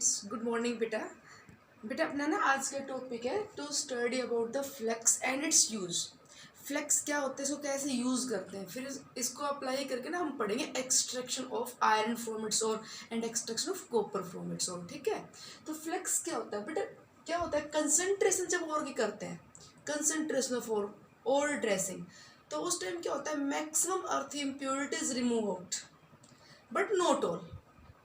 Students, good morning बेटा। बेटा अपना ना आज का टॉपिक है to study about the flux and its use. Flux क्या होता है, इसको कैसे यूज़ करते हैं, फिर इसको अप्लाई करके ना हम पढ़ेंगे extraction of iron from its ore and extraction of copper from its ore. ठीक है, तो फ्लेक्स क्या होता है बेटा? क्या होता है, कंसंट्रेशन जब और की करते हैं, कंसंट्रेशन ऑफ और ड्रेसिंग, तो उस टाइम क्या होता है, maximum earth impurities remove out, but not all.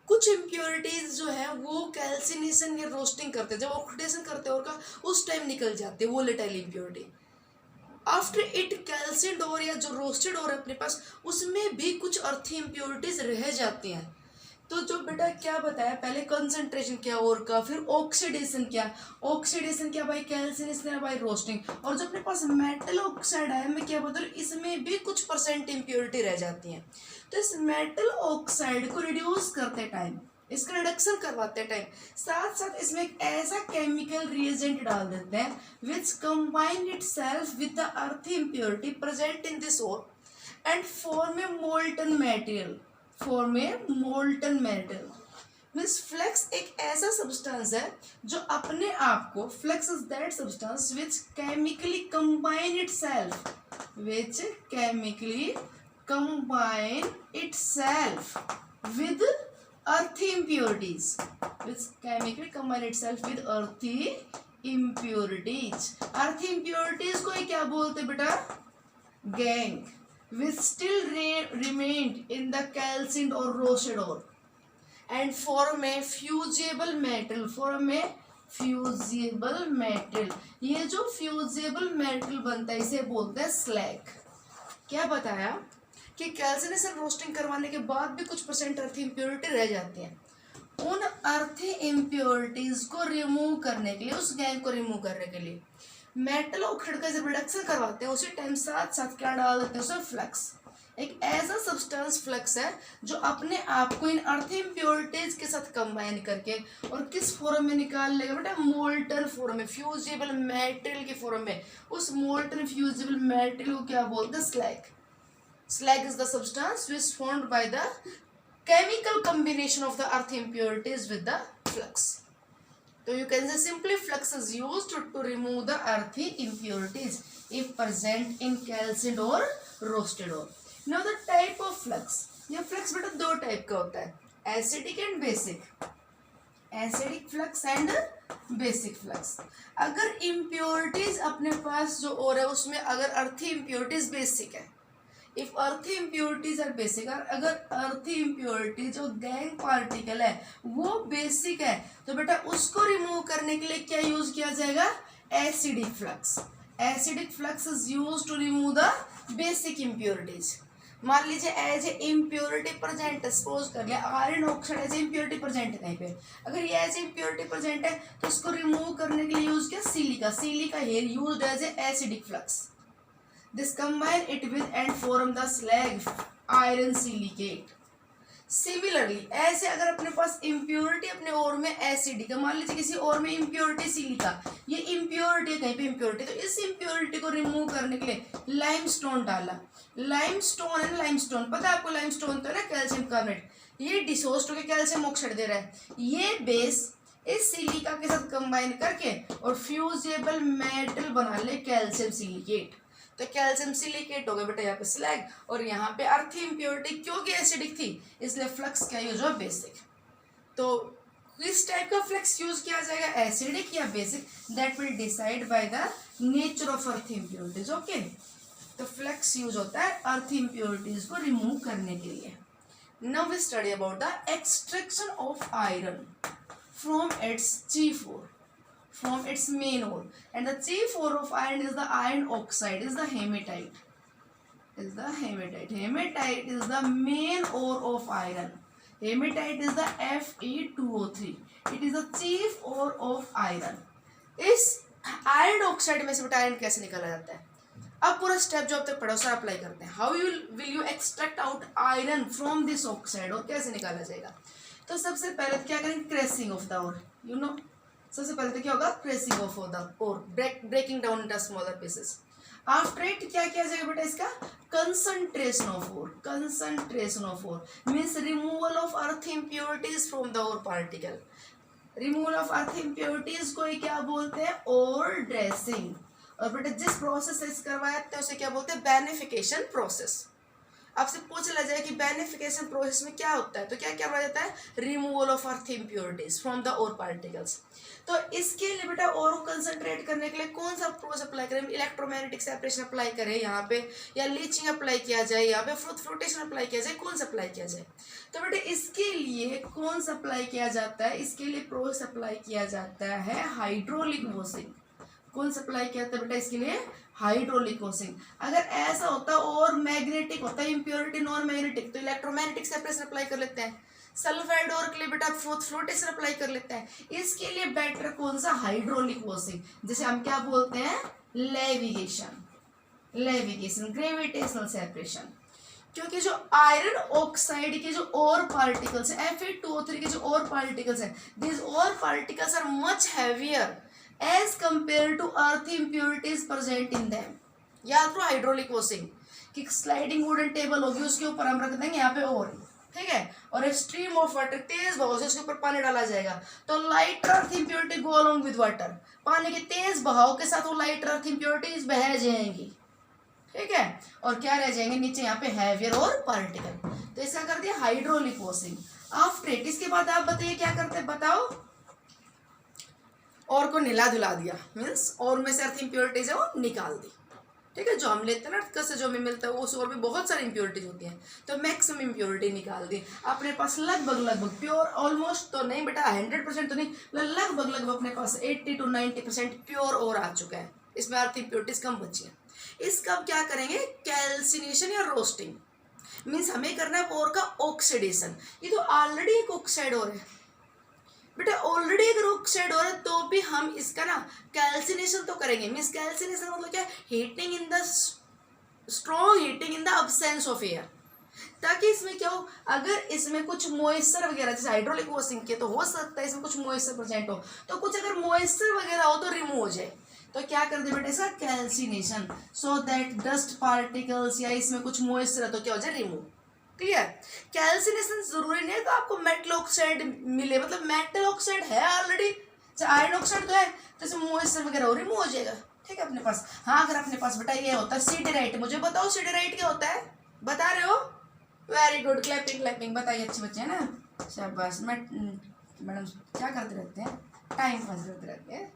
कुछ इम्प्योरिटीज जो है वो कैल्सिनेशन या रोस्टिंग करते हैं, जब ऑक्सीडेशन करते हैं और का उस टाइम निकल जाते हैं वोलेटाइल इम्प्योरिटी। आफ्टर इट कैल्सिन्ड और या जो रोस्टेड और अपने पास उसमें भी कुछ अर्थी इम्प्योरिटीज रह जाती हैं। तो जो बेटा क्या बताया, पहले कंसंट्रेशन क्या और का, फिर ऑक्सीडेशन क्या, ऑक्सीडेशन क्या भाई, कैल्सिनेशन भाई रोस्टिंग, और जो अपने पास मेटल ऑक्साइड है, मैं क्या बता रहा हूँ, इसमें भी कुछ परसेंट इम्प्योरिटी रह जाती है। तो इस मेटल ऑक्साइड को रिड्यूस करते टाइम, इसका रिडक्शन करवाते टाइम, साथ साथ इसमें एक ऐसा केमिकल रिएजेंट डाल देते हैं which combine itself with the earthy impurity present in this ore and form a molten material, form a molten metal. Means flux एक ऐसा सब्सटेंस है जो अपने आप को, flux is that substance which chemically combine itself, which chemically combine itself with earthy impurities, which chemically combine itself with earthy impurities. earthy impurities को क्या बोलते बेटा? gang, which still remained in the calcined or roasted ore and form a fusible metal, form a fusible metal। ये जो fusible metal बनता है इसे बोलते हैं स्लैग। क्या बताया कि कैल्सिनेशन रोस्टिंग करवाने के बाद भी कुछ परसेंट अर्थी इम्प्योरिटी रह जाती हैं। उन अर्थी इम्प्योरिटीज को रिमूव करने के लिए, उस गैंग को रिमूव करने के लिए मेटल ऑक्साइड का जब रिडक्शन करवाते हैं, उसी टाइम साथ साथ क्या डाल देते हैं उसमें फ्लेक्स। एक ऐसा सब्सटेंस फ्लेक्स है जो अपने आप को इन अर्थी इम्प्योरिटीज के साथ कंबाइन करके और किस फॉर्म में निकाल लेगा बेटा? मोल्टन फॉर्म में, फ्यूजिबल मेटेरियल के फॉर्म में। उस मोल्टन फ्यूजिबल मेटेरियल को क्या बोलते हैं? Slag. Slag is the substance which is formed by the chemical combination of the earth impurities with the flux. So you can say simply flux is used to remove the earthy impurities if present in calcined or roasted ore. Now the type of flux. ये flux बेटा दो type का होता है, acidic and basic. Acidic flux and basic flux. अगर impurities अपने पास जो और है उसमें अगर earthy impurities basic है, इफ अर्थी इम्प्योरिटीज आर बेसिक, अगर अर्थी इम्प्योरिटी जो गैंग पार्टिकल है वो बेसिक है, तो बेटा उसको रिमूव करने के लिए क्या यूज किया जाएगा? Acidic flux. Acidic flux is used to remove the basic impurities. मान लीजिए as a impurity present, suppose कर लिया iron oxide as a impurity present है कहीं पे, अगर ये एज ए इम्प्योरिटी प्रेजेंट है तो इसको रिमूव करने के लिए यूज किया silica. Silica here used as a acidic flux. This combine it with and form the slag iron silicate. Similarly, ऐसे अगर अपने पास इम्प्योरिटी अपने ओर में एसिडिक, मान लीजिए किसी और में इम्प्योरिटी सिलिका, ये इम्प्योरिटी कहीं पे इम्प्योरिटी, तो इस इम्प्योरिटी को रिमूव करने के लिए लाइमस्टोन डाला। लाइमस्टोन है, लाइमस्टोन पता है आपको, लाइमस्टोन तो है ना कैल्शियम कार्बोनेट, ये डिसोस्ट होकर कैल्शियम ऑक्साइड दे रहा है। ये बेस इस सिलिका के साथ कंबाइन करके और फ्यूजेबल मेटल बना ले कैल्शियम सिलिकेट। तो कैल्शियम सिलिकेट हो गया बेटा यहाँ पे स्लैग, और यहाँ पे अर्थी इम्प्योरिटी क्योंकि एसिडिक थी इसलिए फ्लक्स क्या यूज हुआ? बेसिक। तो किस टाइप का फ्लक्स यूज किया जाएगा, एसिडिक या basic, that will decide by the nature of earthy impurities. Okay, तो फ्लक्स यूज होता है अर्थी इम्प्योरिटीज को रिमूव करने के लिए। Now we study about the extraction of iron from its G4, from its main ore, and the G4 of iron is the iron oxide, is the hematite, is the hematite. Hematite is the main ore of iron. Hematite is the Fe2O3. It is the chief ore of iron. इस iron oxide में से बेटा iron कैसे निकाला जाता है? अब पूरा स्टेप जो अब तक पढ़ा उसका अप्लाई करते हैं। How will you extract out iron from this oxide, और कैसे निकाला जाएगा? तो सबसे पहले क्या करेंगे? Crushing of the ore. You know, सबसे पहले तो क्या होगा? Crushing of the ore, breaking down into smaller pieces. After it क्या किया जाएगा बेटा? इसका concentration of ore. Concentration of ore means removal of earth impurities from the ore particle. Removal of earth impurities को क्या बोलते हैं, ओर ड्रेसिंग। और बेटा जिस प्रोसेस से करवाया जाता है उसे क्या बोलते हैं, बेनिफिकेशन प्रोसेस। आपसे पूछा जाए कि बेनिफिकेशन प्रोसेस में क्या होता है, तो क्या क्या हो जाता है, removal of earth impurities from the ore particles. तो इसके लिए बेटा और को कंसंट्रेट करने के लिए कौन सा प्रोसेस अप्लाई करें, इलेक्ट्रोमैग्नेटिक सेपरेशन अप्लाई करें यहाँ पे, या लीचिंग अप्लाई किया जाए, यहाँ पे फ्लोटेशन अप्लाई किया जाए, कौन सा अप्लाई किया जाए। तो बेटा इसके लिए कौन सा अप्लाई किया जाता है, इसके लिए प्रोसेस अप्लाई किया जाता है हाइड्रोलिक वॉशिंग। कौन सा अप्लाई किया जाता है बेटा इसके लिए, हाइड्रोलिक वॉशिंग। अगर ऐसा होता और मैग्नेटिक होता है इम्प्योरिटी नॉन मैग्नेटिक, तो इलेक्ट्रोमैग्नेटिक सेपरेशन अप्लाई कर लेते हैं। सल्फाइड और के लिए बेटा फ्लोटेशन अप्लाई कर लेते हैं। इसके लिए बेटर कौन सा, हाइड्रोलिक वॉशिंग, जिसे हम क्या बोलते हैं, लेविगेशन, लेविगेशन ग्रेविटेशनल सेपरेशन। क्योंकि जो आयरन ऑक्साइड के जो और पार्टिकल्स है, Fe2O3 के जो और पार्टिकल्स है, this ore particles are much heavier as compare to earth impurities present in them. या थ्रू हाइड्रोलिक वॉशिंग कि स्लाइडिंग वुडन टेबल होगी, उसके ऊपर हम रख देंगे यहाँ पे और, ठीक है, और एक स्ट्रीम ऑफ वाटर तेज बहाव से उसके ऊपर पानी डाला जाएगा, तो light earth impurity go along with water. पानी के तेज बहाव के साथ वो लाइट अर्थ इम्प्योरिटीज बह जाएंगी, ठीक है, और क्या रह जाएंगे नीचे यहाँ पे हैवियर और पार्टिकल। तो इसका कर दिया हाइड्रोलिक वॉशिंग। आफ्टर इट, इसके बाद आप बताइए क्या करते हैं, बताओ। और को निला धुला दिया, मीन्स और में से अर्थ इम्प्योरिटीज है वो निकाल दी, ठीक है, जो हम लेते हैं ना अर्थ से जो हमें मिलता है उस और भी बहुत सारी इम्प्योरिटीज होती हैं, तो मैक्सिमम इम्प्योरिटी निकाल दी। अपने पास लगभग प्योर, ऑलमोस्ट तो नहीं बेटा 100% तो नहीं, लगभग अपने पास 80 to 90% प्योर और आ चुका है, इसमें अर्थ इम्प्योरिटीज कम बची है। इसका अब क्या करेंगे, कैल्सिनेशन या रोस्टिंग, मीन्स हमें करना है और का ऑक्सीडेशन। ये तो ऑलरेडी एक ऑक्साइड और है बेटा, ऑलरेडी एक ऑक्साइड और है, तो भी हम इसका ना कैल्सिनेशन तो करेंगे। मीन्स कैल्सिनेशन मतलब क्या, heating in the strong heating in the absence of air, ताकि इसमें क्या हो, अगर इसमें कुछ मॉइस्चर वगैरह, जैसे हाइड्रोलिक वॉशिंग के तो हो सकता है इसमें कुछ मॉइस्चर प्रेजेंट हो, तो कुछ अगर मॉइस्चर वगैरह हो तो रिमूव हो जाए। तो क्या कर दे बेटा इसका calcination, so that dust particles या इसमें कुछ मॉइस्चर है तो क्या हो जाए, रिमूव। क्लियर, कैल्सिनेशन जरूरी नहीं है तो आपको मेटल ऑक्साइड मिले, मतलब मेटल ऑक्साइड है ऑलरेडी, आयरन ऑक्साइड तो है, तो इसमें मॉइस्चर वगैरह हो रिमूव हो जाएगा, ठीक है अपने पास। हाँ अगर अपने पास बेटा ये होता है सिडेराइट, मुझे बताओ सिडेराइट क्या होता है, बता रहे हो, वेरी गुड, क्लैपिंग क्लैपिंग, बताइए, अच्छे बच्चे हैं ना, शाबाश। मैडम क्या करते रहते हैं, टाइम पास करते रहते हैं।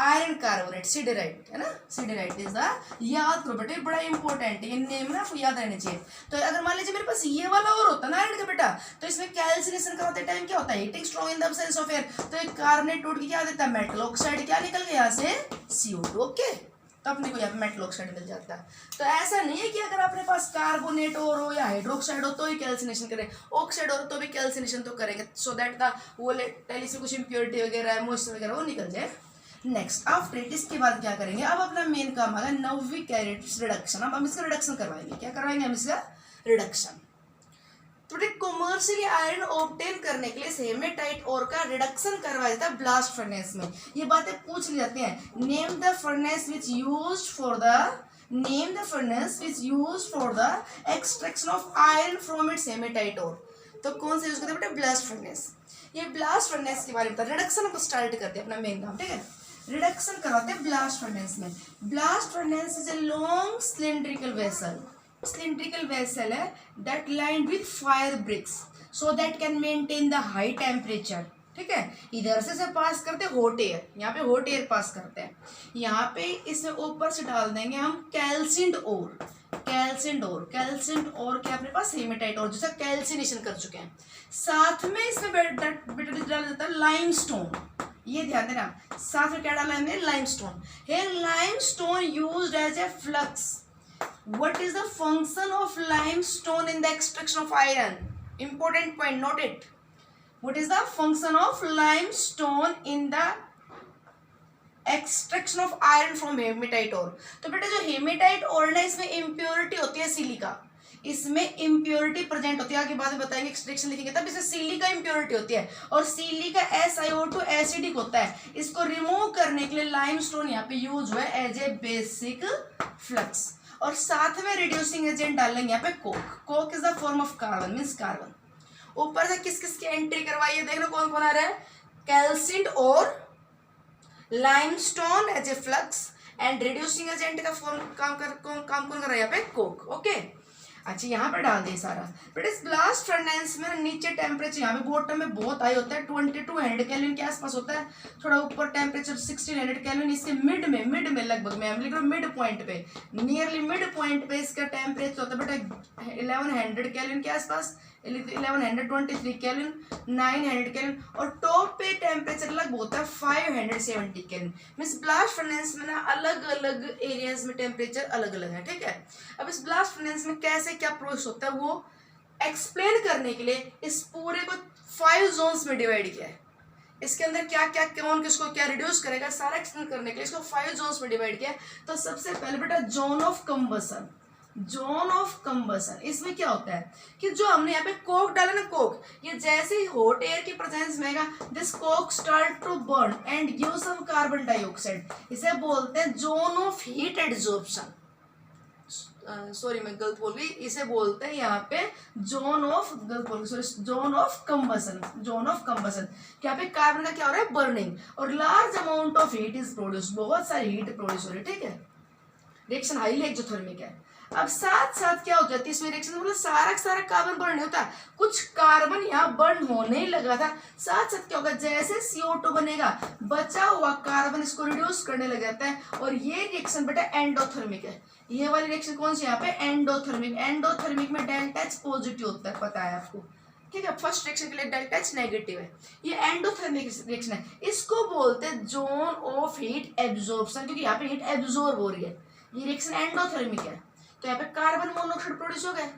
आयरन कार्बोनेट, सिडेराइट है ना, सिडेराइट इज द, याद करो बेटे बड़ा इंपॉर्टेंट है, ये नेम ना आपको याद रहने चाहिए। तो अगर मान लीजिए मेरे पास ये वाला और होता ना आयरन का बेटा, तो इसमें कैल्सिनेशन कराते टाइम क्या होता है, heating strong in the absence of air, तो एक कार्बोनेट टूट के क्या देता है, मेटल ऑक्साइड, क्या निकल गया यहाँ से, CO2, ओके, तो अपने को यहाँ पे मेटल ऑक्साइड मिल जाता है। तो ऐसा नहीं है कि अगर अपने पास कार्बोनेट और हो या हाइड्रोक्साइड हो तो ही कैल्सिनेशन करें, ऑक्साइड और तो भी कैल्सिनेशन तो करेंगे, सो दैट द वो इसमें कुछ इंप्योरिटी वगैरह मॉइस्चर वगैरह वो निकल जाए। नेक्स्ट आफ्टर इट, इसके बाद क्या करेंगे, अब अपना मेन काम आ गया नवी कैरेट्स रिडक्शन। अब हम इसका रिडक्शन करवाएंगे, क्या करवाएंगे हम इसका रिडक्शन। तो कॉमर्शियली आयरन ऑब्टेन करने के लिए हेमेटाइट ओर का रिडक्शन करवाया जाता है ब्लास्ट फर्नेस में। ये बातें पूछ ली जाती हैं, name the furnace which used for the extraction of iron from its haematite ore. तो कौन सा यूज करते हैं बेटा, ब्लास्ट फर्नेस। ये ब्लास्ट फर्नेस के बारे में बता, रिडक्शन को स्टार्ट करते हैं अपना मेन काम, ठीक है, रिडक्शन करवाते हैं ब्लास्ट फर्नेस में। Blast furnace is a long cylindrical vessel है that lined with fire bricks so that can maintain the high temperature, ठीक है। इधर से पास करते हैं हॉट एयर, यहाँ पे हॉट एयर पास करते हैं, यहाँ पे इसमें ऊपर से डाल देंगे हम कैल्सिन्ड ओर क्या अपने पास हेमेटाइट और जैसा कैल्सिनेशन कर चुके हैं। साथ में इसमें डाला जाता है लाइमस्टोन, ये ध्यान देना, साथ में क्या डाला है हमने, limestone. Here limestone used as a flux. What is the function of limestone in the extraction of iron? Important point, note it. What is the function of limestone in the extraction of iron from hematite ore? तो बेटा जो haematite ओर है इसमें impurity होती है silica, इसमें impurity present होती है, आगे बाद में बताएंगे, एक्सट्रैक्शन लिखेंगे तब इसमें सिलिका इम्प्योरिटी होती है, और सिलिका SiO2 एसिडिक होता है। इसको रिमूव करने के लिए लाइमस्टोन यहाँ पे यूज हुआ है एज ए बेसिक फ्लक्स, और साथ में रिड्यूसिंग एजेंट डालेंगे यहाँ पे Coke is the form of carbon, means carbon. ऊपर से किस किस की एंट्री करवाई है, देखना कौन कौन आ रहा है, calcined ore limestone as a flux and reducing agent का फॉर्म काम कौन कर रहा है यहाँ पे, कोक। ओके, अच्छा यहाँ पे डाल दिए सारा। बट इस ब्लास्ट फर्नेस में नीचे टेम्परेचर यहाँ पे बॉटम में बहुत हाई होता है, 2200 केल्विन के आसपास होता है, थोड़ा ऊपर टेम्परेचर 1600 केल्विन। इसके मिड में लगभग मैं लिख रहा हूँ मिड पॉइंट पे, नियरली मिड पॉइंट पे इसका टेम्परेचर होता है बेटा 1100 केल्विन के आसपास, 1123 केल्विन, 900 केल्विन, और टॉप पे टेम्परेचर लगभग होता है 570 केल्विन। मींस ब्लास्ट फर्नेस में ना अलग अलग एरियाज में टेम्परेचर अलग अलग है, ठीक है। अब इस ब्लास्ट फर्नेस में कैसे क्या प्रोसेस होता है वो एक्सप्लेन करने के लिए इस पूरे को 5 जोन्स में डिवाइड किया है। इसके अंदर क्या क्या कौन किसको क्या रिड्यूस करेगा सारा एक्सप्लेन करने के लिए इसको 5 जोन्स में डिवाइड किया है। तो सबसे पहले बेटा zone of combustion, zone of combustion, इसमें क्या होता है कि जो हमने यहाँ पे कोक डाला ना, कोक ये जैसे ही हॉट एयर की प्रेजेंस में आएगा, this coke start to burn and give some carbon dioxide. इसे बोलते हैं zone of heat adsorption. Sorry मैं गलत बोल गई, इसे बोलते हैं यहाँ पे जोन ऑफ, गलत बोल sorry, zone of combustion. Zone of combustion यहाँ पे कार्बन का क्या हो रहा है, बर्निंग, और large amount of heat is produce, बहुत सारी हीट प्रोड्यूस हो रही है, ठीक है। रिएक्शन हाईली एक्सोथर्मिक है। अब साथ साथ क्या हो जाती है इसमें रिएक्शन, मतलब सारा सारा कार्बन बर्न नहीं होता, कुछ कार्बन यहाँ बर्न होने ही लगा था, साथ साथ क्या होगा जैसे CO2 बनेगा बचा हुआ कार्बन इसको रिड्यूस करने लग जाता है, और ये रिएक्शन बेटा एंडोथर्मिक है। ये वाली रिएक्शन कौन सी यहाँ पे, एंडोथर्मिक। एंडोथर्मिक में डेल्टा H पॉजिटिव होता है, पता है आपको, ठीक है। फर्स्ट रिएक्शन के लिए डेल्टा H नेगेटिव है, ये एंडोथर्मिक रिएक्शन है। इसको बोलते हैं जोन ऑफ हीट एब्जॉर्प्शन, क्योंकि यहाँ पे हीट एब्जॉर्ब हो रही है, ये रिएक्शन एंडोथर्मिक है। तो यहाँ पे कार्बन मोनोऑक्साइड प्रोड्यूस हो गया।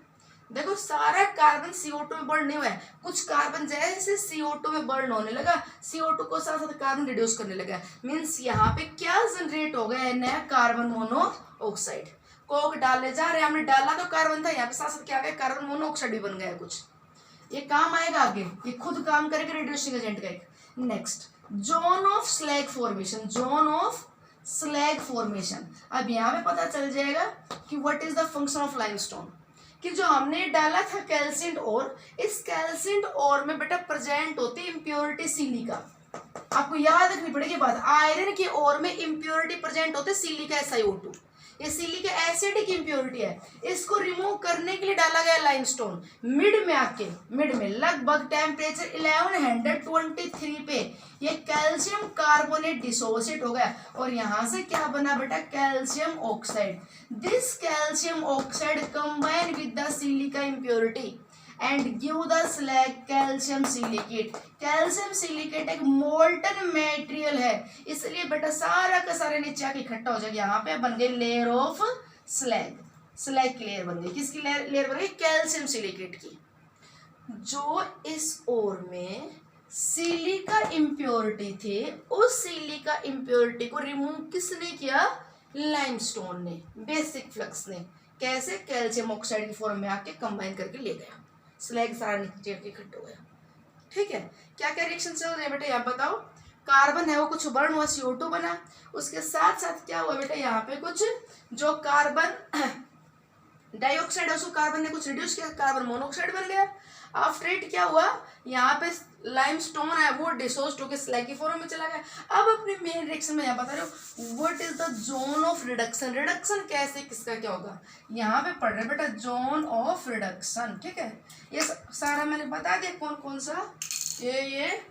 देखो सारा कार्बन CO2 में बर्न नहीं हुआ है, कुछ कार्बन जैसे CO2 में बर्न होने लगा, CO2 को साथ साथ कार्बन रिड्यूस करने लगा, मीन्स यहाँ पे क्या जनरेट हो गया है, नया कार्बन मोनोऑक्साइड। कोक डालने जा रहे हैं, हमने डाला तो कार्बन था, यहाँ पे साथ साथ क्या आ गया, कार्बन मोनोऑक्साइड भी बन गया कुछ, ये काम आएगा आगे, ये खुद काम करेगा रिड्यूसिंग एजेंट का एक। Next zone of slag formation, zone of slag formation. अब यहाँ पे पता चल जाएगा कि what is the function of limestone, कि जो हमने डाला था कैल्शियम ओर, इस कैल्शियम ओर में बेटा प्रेजेंट होती इम्प्योरिटी सिलिका। आपको याद रखनी पड़ेगी बात, आयरन के ओर में इम्प्योरिटी प्रेजेंट होते सिलिका SiO2, ये सिलिका एसिडिक इम्प्योरिटी है, इसको रिमूव करने के लिए डाला गया लाइमस्टोन। मिड में आके, मिड में लगभग टेम्परेचर 1123 पे ये कैल्शियम कार्बोनेट डिसोसिएट हो गया, और यहाँ से क्या बना बेटा, calcium oxide. This calcium oxide combine with the silica impurity and give the slag calcium silicate. Calcium silicate एक मोल्टन मटेरियल है, इसलिए बेटा सारा का सारा नीचे आके इकट्ठा हो जाएगा, यहाँ पे बन गई लेयर ऑफ स्लैग, स्लैग की लेयर बन गई। किसकी लेयर बन गई, कैल्शियम सिलिकेट की। जो इस ओर में सिलिका इम्प्योरिटी थे, उस सिलिका इम्प्योरिटी को रिमूव किसने किया, लाइमस्टोन ने, बेसिक फ्लक्स ने। कैसे, कैल्शियम ऑक्साइड की फॉर्म में आके कंबाइन करके ले गया, स्लैग सारा नीचे इकट्ठा हो गया, ठीक है। क्या क्या रिएक्शन चल रहे हैं बेटा यहाँ बताओ। कार्बन है वो कुछ बर्न हुआ, CO2 बना, उसके साथ साथ क्या हुआ बेटा, यहाँ पे कुछ जो कार्बन डाइऑक्साइड है उसको कार्बन ने कुछ रिड्यूस किया, कार्बन मोनोऑक्साइड बन गया। आफ्टर इट क्या हुआ, यहाँ पे लाइमस्टोन है वो डिसोस्ड होकर स्लैग की फॉर्म में चला गया। अब अपने मेन रिएक्शन में यहाँ बता रहे हो what is the zone of reduction. Reduction कैसे किसका क्या होगा, यहाँ पे पढ़ रहे बेटा जोन ऑफ रिडक्शन, ठीक है। ये सारा मैंने बता दिया कौन कौन सा, ये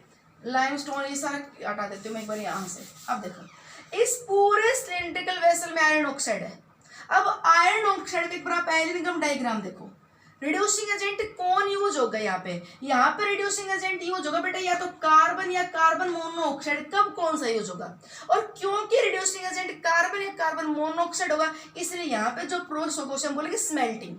लाइमस्टोन ये सारा हटा देती हूँ मैं एक बार यहाँ से। अब देखो इस पूरे सिलिंड्रिकल वेसल में आयरन ऑक्साइड है। अब आयरन ऑक्साइड का एक बार पैरेललोग्राम डायग्राम देखो, रिड्यूसिंग एजेंट कौन यूज होगा, यहाँ पे रिड्यूसिंग एजेंट यूज होगा बेटा या तो कार्बन या कार्बन मोनोऑक्साइड। कब कौन सा यूज होगा, और क्योंकि रिड्यूसिंग एजेंट कार्बन या कार्बन मोनोऑक्साइड होगा, इसलिए यहाँ पे जो प्रोसेस होगा उसे हम बोलेंगे स्मेल्टिंग।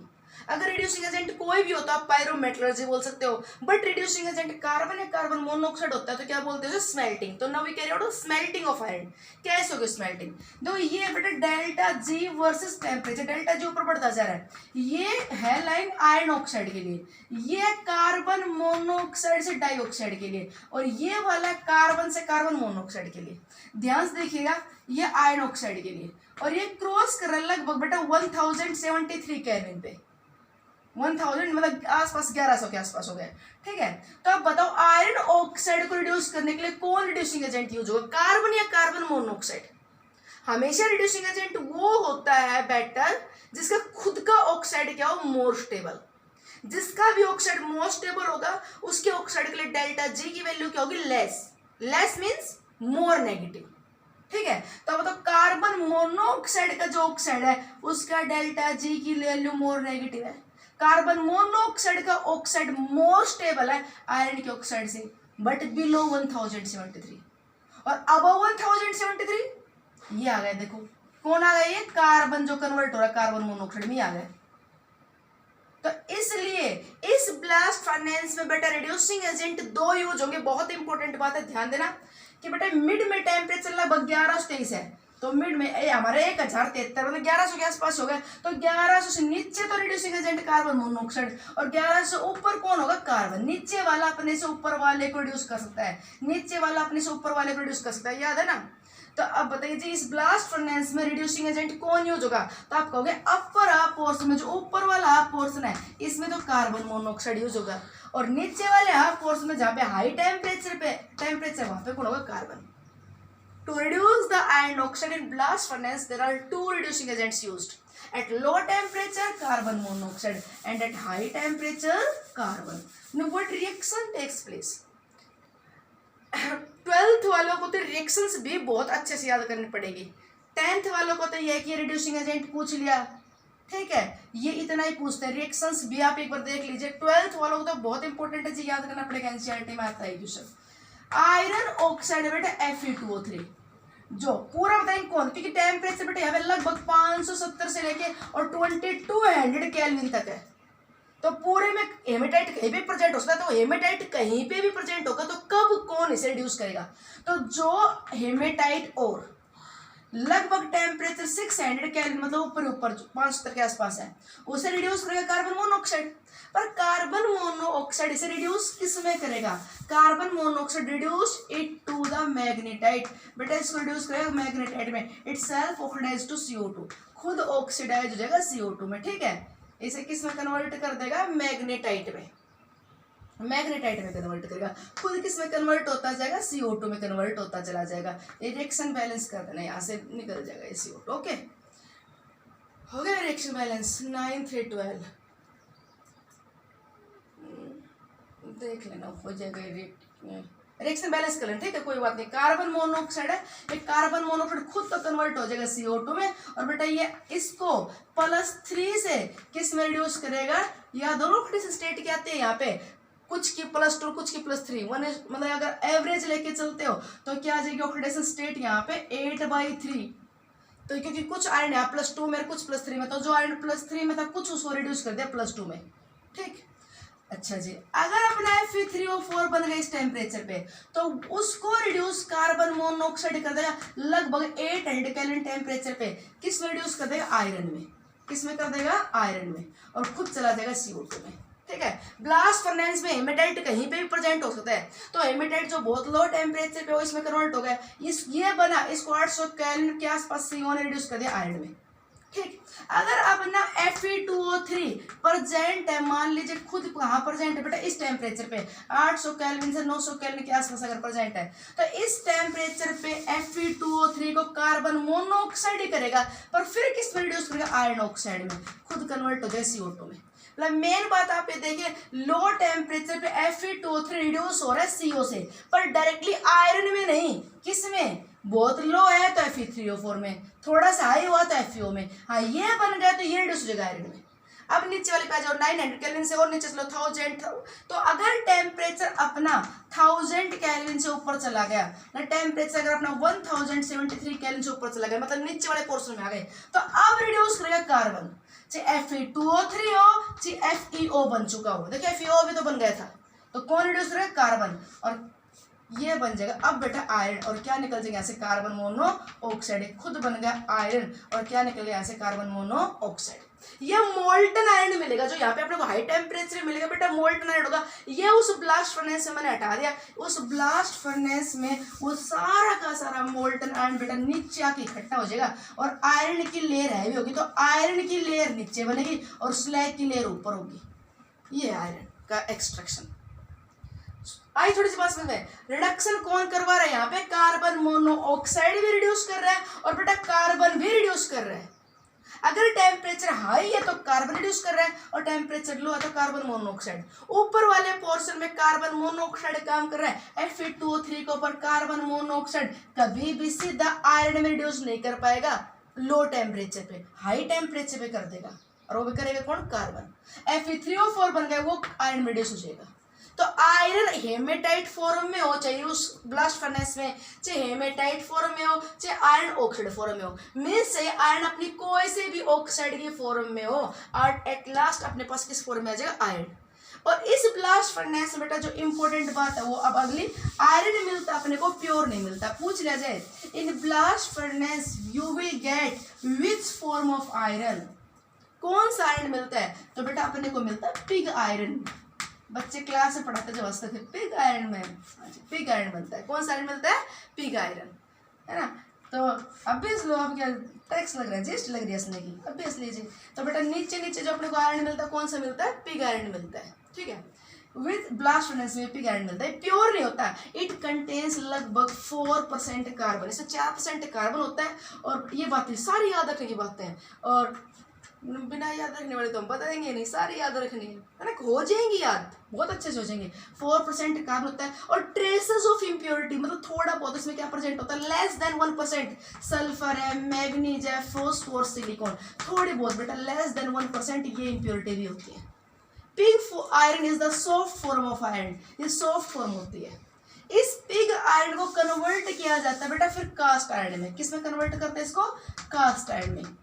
अगर रिड्यूसिंग एजेंट कोई भी होता है आप पायरोमेटलर्जी बोल सकते हो, बट रिड्यूसिंग एजेंट कार्बन या कार्बन मोनोऑक्साइड होता है तो क्या बोलते हैं, स्मेल्टिंग। तो now we carry out smelting of iron. कैसे होगी स्मेल्टिंग, देखो ये बेटा delta G versus temperature, delta G ऊपर बढ़ता जा रहा है, ये है लाइन आयरन ऑक्साइड के लिए, ये कार्बन मोनोऑक्साइड से डाइऑक्साइड के लिए, और ये वाला कार्बन से कार्बन मोनोऑक्साइड के लिए। ध्यान से देखिएगा, ये आयरन ऑक्साइड के लिए, और ये क्रॉस कर रहा है लगभग बेटा 1073 केल्विन पे, 1000 मतलब आसपास 1100 के आसपास हो गए, ठीक है। तो अब बताओ आयरन ऑक्साइड को रिड्यूस करने के लिए कौन रिड्यूसिंग एजेंट यूज होगा, कार्बन या कार्बन मोनोऑक्साइड। हमेशा रिड्यूसिंग एजेंट वो होता है बेटर जिसका खुद का ऑक्साइड क्या हो, मोर स्टेबल। जिसका भी ऑक्साइड मोर स्टेबल होगा उसके ऑक्साइड के लिए डेल्टा जी की वैल्यू क्या होगी, less. Less means more negative, ठीक है। तो बताओ कार्बन मोनोऑक्साइड का जो ऑक्साइड है उसका डेल्टा जी की वैल्यू मोर नेगेटिव है। कार्बन मोनोऑक्साइड का ऑक्साइड मोर स्टेबल है आयरन के ऑक्साइड से, बट बिलो 1073 और अबव 1073 ये आ गए। देखो कौन आ गया, ये कार्बन जो कन्वर्ट हो रहा है कार्बन मोनोऑक्साइड में आ गए। तो इसलिए इस ब्लास्ट फर्नेस में बेटा रिड्यूसिंग एजेंट दो यूज होंगे। बहुत इंपॉर्टेंट बात है, ध्यान देना कि बेटा मिड में टेम्परेचर लगभग 1123 है, तो मिड में हमारे 1073 मतलब 1100 के आसपास हो गए। तो 1100 से नीचे तो रिड्यूसिंग एजेंट कार्बन मोनोऑक्साइड, और 1100 से ऊपर कौन होगा, कार्बन। नीचे वाला अपने से ऊपर वाले को रिड्यूस कर सकता है, नीचे वाला अपने से ऊपर वाले को रिड्यूस कर सकता है, याद है ना। तो अब बताइए जी इस ब्लास्ट फर्नेस में रिड्यूसिंग एजेंट कौन यूज होगा, तो आप कहोगे अपर हाफ पोर्शन में, जो ऊपर वाला हाफ पोर्शन है इसमें तो कार्बन मोनोऑक्साइड यूज होगा, और नीचे वाले हाफ पोर्शन में जहाँ पे हाई टेम्परेचर वहां पे कौन होगा, carbon. To reduce the iron oxide in blast furnace, there are two reducing agents used. At low temperature, carbon monoxide, and at high temperature, carbon. Now, what reaction takes place? 12th वालों को तो reactions भी बहुत अच्छे से याद करनी पड़ेगी। 10th वालों को तो यह कि रिड्यूसिंग एजेंट पूछ लिया, ठीक है, ये इतना ही पूछते हैं। रिएक्शंस भी आप एक बार देख लीजिए। 12th वालों को तो बहुत इंपॉर्टेंट है जी, याद करना पड़ेगा, एनसीईआरटी में आता है क्वेश्चन। आयरन ऑक्साइड बेटा Fe2O3 जो पूरा बताएंगे कौन, क्योंकि टेम्परेचर बेटा यहाँ पे लगभग 570 से लेके और 2200 केल्विन तक है। तो पूरे में हेमेटाइट कहीं भी प्रेजेंट हो सकता है, तो हेमेटाइट कहीं पे भी प्रेजेंट होगा तो कब कौन इसे रिड्यूस करेगा, तो जो हेमेटाइट और लगभग टेम्परेचर 600 केल्विन मतलब ऊपर 570 के आसपास है उसे रिड्यूस करेगा कार्बन मोनोऑक्साइड। पर कार्बन मोनोऑक्साइड इसे रिड्यूस किस में करेगा, carbon monoxide reduce it to the magnetite. बेटा इसको रिड्यूस करेगा मैग्नेटाइट में, it self oxidise to CO2, खुद ऑक्सीडाइज हो जाएगा CO2 में, ठीक है। इसे किस में कन्वर्ट कर देगा, मैग्नेटाइट में, मैग्नेटाइट में कन्वर्ट करेगा। खुद किस में कन्वर्ट होता जाएगा, CO2 में कन्वर्ट होता चला जाएगा। ये रिएक्शन बैलेंस कर देना, यहाँ से निकल जाएगा ये CO2, ओके। हो गया रिएक्शन बैलेंस। 9 से 12 देख लेना, हो जाएगा रिएक्शन बैलेंस कर लेना, ठीक है, कोई बात नहीं। कार्बन मोनोऑक्साइड है, ये कार्बन मोनोऑक्साइड खुद तो कन्वर्ट हो जाएगा CO2 में, और बेटा ये इसको +3 से किस में रिड्यूस करेगा, या दोनों स्टेट क्या आते हैं यहाँ पे, कुछ की +2 कुछ की +3, मतलब अगर एवरेज लेके चलते हो तो क्या आ जाएगी ऑक्सीडेशन स्टेट यहाँ पे 8/3। तो क्योंकि कुछ आयरन यहाँ +2 में कुछ +3 में, तो जो आयरन +3 में था कुछ उसको रिड्यूस कर दिया +2 में, ठीक। अच्छा जी, अगर अपना Fe3O4 बन गया इस टेम्परेचर पे तो उसको रिड्यूस कार्बन मोनोऑक्साइड कर देगा लगभग 800 केल्विन टेम्परेचर पे, किस में रिड्यूस कर देगा, आयरन में। किस में कर देगा, आयरन में, और खुद चला जाएगा CO2 में, ठीक है। ब्लास्ट फर्नेस में हेमेटाइट कहीं पे भी प्रेजेंट हो सकता है, तो हेमेटाइट जो बहुत लो टेम्परेचर पे हो इसमें कन्वर्ट हो गया, ये बना, इसको 800 केल्विन के आसपास CO ने रिड्यूस कर दिया आयरन में, ठीक। अगर अब ना Fe2O3 प्रेजेंट है, मान लीजिए खुद कहाँ प्रेजेंट है बेटा, इस टेम्परेचर पे 800 केल्विन से 900 केल्विन के आसपास अगर प्रेजेंट है, तो इस टेम्परेचर पे Fe2O3 को कार्बन मोनोऑक्साइड ही करेगा, पर फिर किस में रिड्यूस करेगा, आयरन ऑक्साइड में, खुद कन्वर्ट हो जाए CO2 में। मतलब मेन बात आप ये देखिए, लो टेम्परेचर पे Fe2O3 रिड्यूस हो रहा है CO से, पर डायरेक्टली आयरन में नहीं, किस में, बहुत लो है तो Fe3O4 में, थोड़ा सा हाई हुआ तो FeO में, हाँ ये बन गया तो ये रिड्यूस हो जाएगा आयरन में। अब नीचे वाले पे आ जाओ, 900 केल्विन से और नीचे चलो 1000, तो अगर टेम्परेचर अपना 1000 केल्विन से ऊपर चला गया ना, टेम्परेचर अगर अपना 1073 केल्विन से ऊपर चला गया, मतलब नीचे वाले पोर्शन में आ गए, तो अब रिड्यूस करेगा कार्बन, चाहे Fe2O3 हो चाहे FeO बन चुका हो। देखिए FeO भी तो बन गया था, तो कौन रिड्यूस करेगा, कार्बन, और ये बन जाएगा अब बेटा आयरन, और क्या निकल जाएगा यहाँ से, कार्बन मोनोऑक्साइड, खुद बन गया आयरन, और क्या निकल गया यहाँ से, कार्बन मोनोऑक्साइड। ये मोल्टन आयरन मिलेगा, जो यहाँ पे अपने को हाई टेम्परेचर मिलेगा बेटा मोल्टन आयरन होगा। ये उस ब्लास्ट फर्नेस से मैंने हटा दिया, उस ब्लास्ट फर्नेस में वो सारा का सारा मोल्टन आयरन बेटा नीचे आके इकट्ठा हो जाएगा और आयरन की लेयर हैवी होगी, तो आयरन की लेयर नीचे बनेगी और स्लैग की लेयर ऊपर होगी। ये आयरन का एक्सट्रैक्शन। आई थोड़ी सी बात समझ में। रिडक्शन कौन करवा रहा है यहाँ पे? कार्बन मोनोऑक्साइड भी रिड्यूस कर रहा है और बेटा कार्बन भी रिड्यूस कर रहा है। अगर टेम्परेचर हाई है तो कार्बन रिड्यूस कर रहा है और टेम्परेचर लो है तो कार्बन मोनोऑक्साइड। ऊपर वाले पोर्शन में कार्बन मोनोऑक्साइड काम कर रहा है, Fe2O3 के ऊपर कार्बन मोनोऑक्साइड कभी भी सीधा आयरन में रिड्यूस नहीं कर पाएगा लो टेम्परेचर पे, हाई टेम्परेचर पे कर देगा। और वो भी करेगा कौन? कार्बन। Fe3O4 बन गया, वो आयरन में रिड्यूस हो जाएगा। तो आयरन हेमेटाइट फॉर्म में हो, चाहे उस ब्लास्ट फर्नेस में, चाहे हेमेटाइट फॉर्म में हो, चाहे आयरन ऑक्साइड फॉर्म में हो, मीन्स से आयरन अपनी कोई से भी ऑक्साइड की फॉर्म में हो और एट लास्ट अपने पास किस फॉर्म में आ जाएगा? आयरन। और इस ब्लास्ट फर्नेस में बेटा जो इंपॉर्टेंट बात है वो अब अगली, आयरन मिलता अपने को, प्योर नहीं मिलता। पूछ लिया जाए in blast furnace you will get which form of iron, कौन सा आयरन मिलता है? तो बेटा अपने को मिलता है पिग आयरन। बच्चे क्लास में पढ़ाते जब हंसते थे पिग आयरन में, पिग आयरन मिलता है। कौन सा आयरन मिलता है? पिग आयरन, है ना। तो अभ्यास लो, अब क्या टैक्स लग रहा है, जीएसटी लग रही है हंसने की, अभ्यास लीजिए। तो बेटा नीचे नीचे जो अपने को आयरन मिलता है कौन सा मिलता है? पिग आयरन मिलता है, ठीक है। विथ ब्लास्ट फर्नेस में पिग आयरन मिलता है, प्योर नहीं होता। इट कंटेन्स लगभग 4% कार्बन, इसमें 4% कार्बन होता है। और ये बातें सारी याद रखने की बातें हैं, और बिना याद रखने वाले तो हम बता देंगे नहीं, सारी याद रखनी है ना, हो जाएंगी याद, बहुत अच्छे से हो जाएंगे। 4% कार्बन होता है और ट्रेसेस ऑफ इम्प्योरिटी मतलब थोड़ा बहुत इसमें क्या परसेंट होता है? Less than 1%। सल्फर है, मैग्नीज है, फॉस्फोर, सिलिकॉन, थोड़ी बहुत बेटा लेस देन 1% ये इम्प्योरिटी भी होती है। Pig iron is the soft form of iron, ये सॉफ्ट फॉर्म होती है। इस पिग आयरन को कन्वर्ट किया जाता है बेटा फिर कास्ट आयरन में। किस में कन्वर्ट करते हैं इसको? कास्ट आयरन में।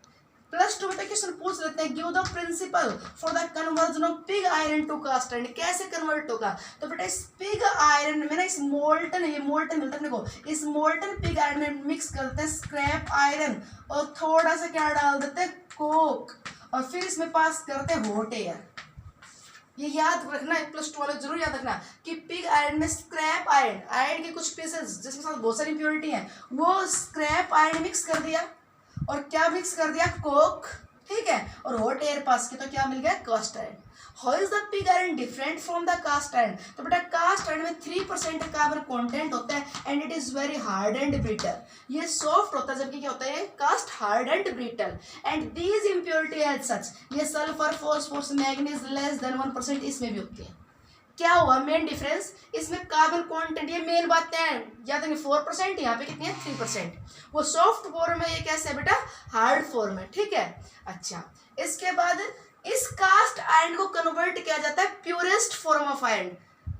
प्लस 2 में क्वेश्चन पूछ लेते हैं, give the principle for the conversion of pig iron to cast iron, कैसे कन्वर्ट होगा? तो बेटा इस पिग आयरन में ना, इस मोल्टन, ये मोल्टन मिलता है अपने को, इस मोल्टन पिग आयरन में मिक्स करते हैं स्क्रैप आयरन और थोड़ा सा क्या डाल देते हैं? कोक, और फिर इसमें पास करते हैं हॉट एयर। ये याद रखना है, प्लस 2 वाले जरूर याद रखना कि पिग आयरन में स्क्रैप आयरन, आयरन के कुछ पीसेस जिसके साथ बहुत सारी इम्प्योरिटी है, वो स्क्रैप आयरन मिक्स कर दिया और क्या मिक्स कर दिया? कोक, ठीक है, और हॉट एयर पास की, तो क्या मिल गया? Cast iron. How is the pig iron different from the cast iron? तो बेटा कास्ट आयरन में 3% कार्बन कंटेंट होता है and it is very hard and brittle, ये सॉफ्ट होता है, जबकि क्या होता है? Cast hard and brittle. And these impurity as such, ये sulphur, phosphorus, manganese less than 1% इसमें भी होती है। क्या हुआ मेन डिफरेंस? इसमें कार्बन कंटेंट, ये मेन बातें हैं याद रखिए, 4%, यहाँ पे कितनी है? 3%। वो सॉफ्ट फॉर्म है, ये कैसे है बेटा? हार्ड फॉर्म है, ठीक है। अच्छा, इसके बाद इस कास्ट आयरन को कन्वर्ट किया जाता है purest form of iron.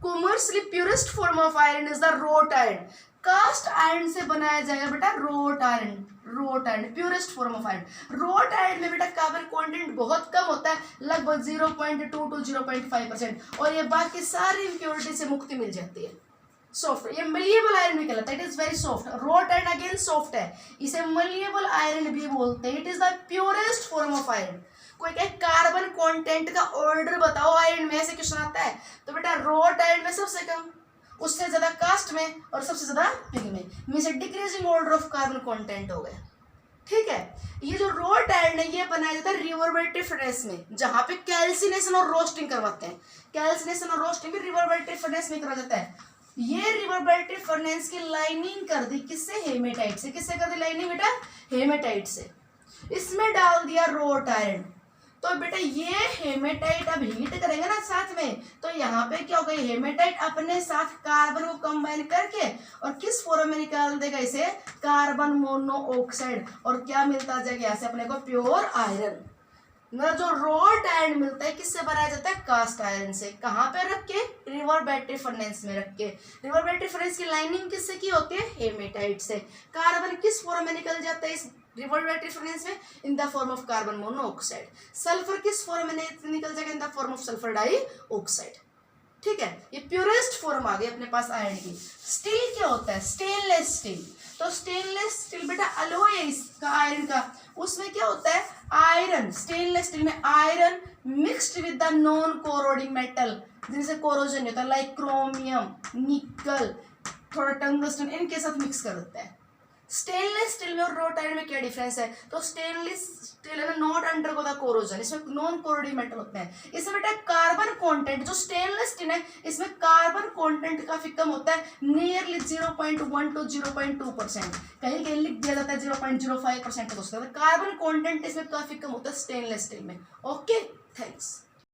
Commercially purest form of iron is the wrought iron. Cast iron से बनाया जाएगा बेटा wrought iron, wrought iron purest form of iron. Wrought iron में बेटा कार्बन कंटेंट बहुत कम होता है, लगभग 0.2 to 0.5%, और ये बाकी सारी इम्प्योरिटी से मुक्ति मिल जाती है। सॉफ्ट, ये मलिएबल आयरन भी कहलाता है, it is very soft. Road iron again soft है, इसे मलिएबल आयरन भी बोलते हैं। It is the purest form of iron. कोई कहे कार्बन कंटेंट का ऑर्डर बताओ आयरन में, ऐसे क्वेश्चन आता है, तो बेटा रोट आयरन में सबसे कम, उससे ज्यादा कास्ट में, और सबसे ज्यादा पिग में, means decreasing order of carbon content हो गया, ठीक है। ये जो रोट आयरन है ये बनाया जाता है रिवर्बरेटिव फर्नेस में, जहां पे कैल्सिनेशन और रोस्टिंग करवाते हैं। कैल्सिनेशन और रोस्टिंग भी रिवर्बरेटिव फर्नेस में करा जाता है। ये रिवर्बरेटिव फर्नेस की लाइनिंग कर दी किससे? हेमेटाइट से। किससे कर दी लाइनिंग बेटा? हेमेटाइट से। इसमें डाल दिया रोट आयरन, तो बेटा ये हेमेटाइट अब हीट करेंगे ना साथ में, तो यहाँ पे क्या होगा? हेमेटाइट अपने साथ कार्बन को कंबाइन करके और किस फॉर्म में निकाल देगा इसे? कार्बन मोनोऑक्साइड, और क्या मिलता जाएगा यहाँ से अपने को? Pure iron. ना जो रोट आयरन मिलता है किससे बनाया जाता है? कास्ट आयरन से। कहाँ पे रख के? रिवर्बरेटिव फर्नेस में रख के। रिवर्बरेटिव फर्नेस की लाइनिंग किससे की होती है? हेमेटाइट से। कार्बन किस फॉर्म में निकल जाता है इस रिवर्बरेटिव फर्नेस में? In the form of carbon monoxide. Sulphur किस फॉर्म में निकल जाएगा? In the form of sulphur dioxide, ठीक है। ये प्योरेस्ट फॉर्म आ गई अपने पास आयरन की। स्टील क्या होता है? Stainless steel. तो स्टेनलेस स्टील बेटा अलॉय है इसका आयरन का, उसमें क्या होता है आयरन, स्टेनलेस स्टील में iron mixed with the non corroding metal जिनसे कोरोजन होता है, लाइक क्रोमियम, निकल, थोड़ा टंगस्टन, इनके साथ मिक्स कर देता है। स्टेनलेस स्टील में और रोट आयरन में क्या डिफरेंस है, तो स्टेनलेस स्टील है नॉट अंडरगो द कोरोजन, इसमें नॉन कोरोडिंग मेटल होते हैं। इसमें बेटा कार्बन कंटेंट, जो स्टेनलेस स्टील है इसमें कार्बन कंटेंट काफी कम होता है, नियरली 0.1 to 0.2%, कहीं कहीं लिख दिया जाता है 0.05% तक हो सकता है। कार्बन कंटेंट इसमें काफी कम होता है स्टेनलेस स्टील में। Okay, thanks.